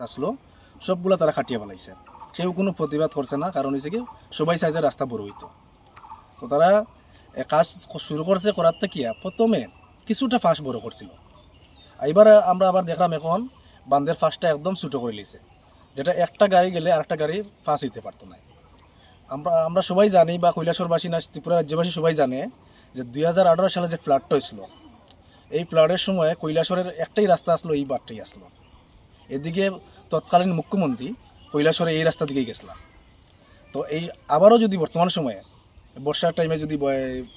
আসলো সবগুলো তারা খাটিয়ে ফেলাইছে। কেউ কোনো প্রতিবাদ করছে না, কারণ হচ্ছে কি সবাই চাইছে রাস্তা বড় হইতো। তো তারা কাজ শুরু করছে, করার থেকে প্রথমে কিছুটা ফাঁস বড় করছিল। এবার আমরা আবার দেখলাম এখন বান্ধের ফাঁসটা একদম ছোটো করে নিয়েছে, যেটা একটা গাড়ি গেলে আরেকটা গাড়ি ফাঁস হইতে পারতো না। আমরা সবাই জানি, বা কৈলাসরবাসী না ত্রিপুরা রাজ্যবাসী সবাই জানে যে 2018 সালে যে ফ্লাডটা হয়েছিল, এই ফ্লাডের সময় কৈলাসরের একটাই রাস্তা আসলো, এই বারটাই আসলো। এদিকে তৎকালীন মুখ্যমন্ত্রী কৈলাসরে এই রাস্তা দিকেই গেছিলাম। তো এই আবারও যদি বর্তমান সময়ে বর্ষার টাইমে যদি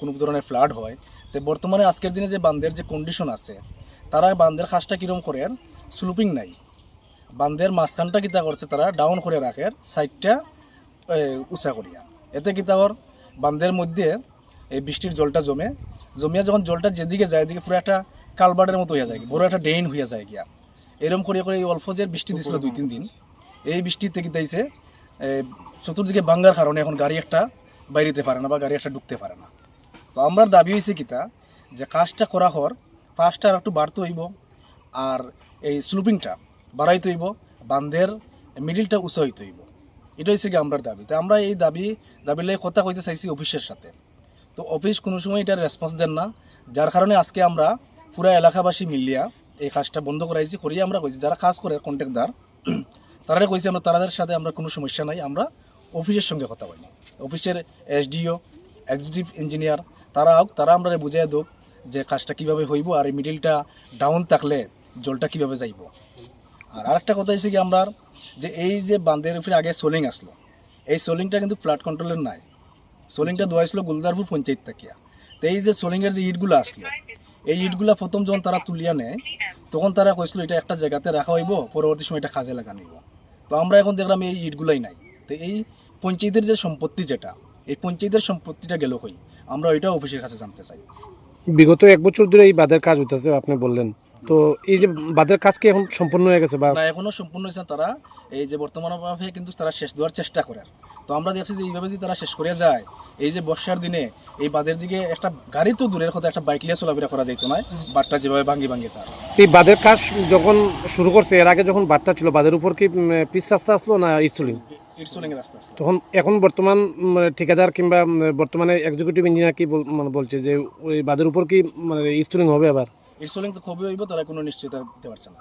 কোনো ধরনের ফ্লাড হয়, তো বর্তমানে আজকের দিনে যে বান্ধের যে কন্ডিশন আছে, তারা বান্ধের খাসটা কীরকম করে স্লুপিং নাই, বান্ধের মাঝখানটা কিতা করছে তারা ডাউন করে রাখে, সাইডটা উঁচা করিয়া। এতে কিতা ওর বান্ধের মধ্যে এই বৃষ্টির জলটা জমিয়া যখন জলটা যেদিকে যায় এদিকে পুরো একটা কালবার্ডের মতো হয়ে যায়, বড় একটা ড্রেন হয়ে যায় গিয়া। এরকম করে করে এই অল্প যে বৃষ্টি দিছিল 2-3 দিন, এই বৃষ্টিতে কিতাইছে চতুর্দিকে বাঙ্গার কারণে এখন গাড়ি একটা বাইরেতে পারে না বা গাড়ি একটা ঢুকতে পারে না। তো আমরা দাবি হয়েছে কিতা যে কাজটা করা হর ফার্স্টটা আর একটু বাড়তে হইব, আর এই স্লুপিংটা বাড়াইতে হইব, বান্ধের মিডিলটা উঁচা হইতে হইব। এটা হচ্ছে কি আমরা দাবি। তো আমরা এই দাবিলে কথা কইতে চাইছি অফিসের সাথে। তো অফিস কোনো সময় এটার রেসপন্স দেন না, যার কারণে আজকে আমরা পুরা এলাকাবাসী মিলিয়া এই কাজটা বন্ধ করাইছি। করিয়ে আমরা কইছি যারা কাজ করে কন্ট্রাক্টদার, তারা কইছি আমরা তাদের সাথে আমরা কোনো সমস্যা নাই, আমরা অফিসের সঙ্গে কথা বলি। অফিসের SDO এক্সিকিউটিভ ইঞ্জিনিয়ার তারা আমরা বুঝাই দেব যে কাজটা কীভাবে হইব, আর এই মিডিলটা ডাউন থাকলে জলটা কীভাবে যাইব। আর আরেকটা কথা হচ্ছে কি আমরা যে এই যে বান্ধের উপরে আগে সোলিং আসলো, এই সোলিংটা কিন্তু ফ্লাড কন্ট্রোলের নাই, সোলিংটা দোয়াইছিল গুলদারপুর পঞ্চায়েত থাকিয়া। তো এই যে সোলিংয়ের যে ইটগুলো আসলো, এই ইটগুলা প্রথম যখন তারা তুলিয়া নেয় তখন তারা কইছিল এটা একটা জায়গাতে রাখা হইব, পরবর্তী সময় এটা কাজে লাগানো হইব। তো আমরা এখন দেখলাম এই ইটগুলাই নাই। তো এই পঞ্চায়েতের যে সম্পত্তি, যেটা এই পঞ্চায়েতের সম্পত্তিটা গেল কই, আমরা ওইটা অফিসের কাছে জানতে চাই। বিগত 1 বছর ধরে এই বাঁধের কাজ হইতেছে আপনি বললেন, তো এই যে বাঁধের কাজ কি এখন সম্পূর্ণ হয়ে গেছে বা না? এখনো সম্পূর্ণ হয়েছে। তারা এই যে বর্তমানভাবে কিন্তু তারা শেষ দেওয়ার চেষ্টা করে। তো আমরা দেখছি যে এইভাবে যদি তারা শেষ করে যায়, এই যে বর্ষার দিনে এই বাঁধের দিকে একটা গাড়ি তো দূরের কথা, একটা বাইক নিয়ে চলাফেরা করা যেত না, বাঁধটা যেভাবে ভাঙ্গি যায়। এই বাঁধের কাজ যখন শুরু করছে, এর আগে যখন বাঁধটা ছিল বাঁধের উপর কি পিচ রাস্তা আসলো না ইটসুলিং? ইটসোলিং এর রাস্তা আসলো। তখন এখন বর্তমান ঠিকাদার কিংবা বর্তমানে এক্সিকিউটিভ ইঞ্জিনিয়ার কি বলছে যে ওই বাঁধের উপর কি ইটসুলিং হবে আবার? ইটসোলিং তো খুবই হইব, তারা কোনো নিশ্চয়তা দিতে পারছে না।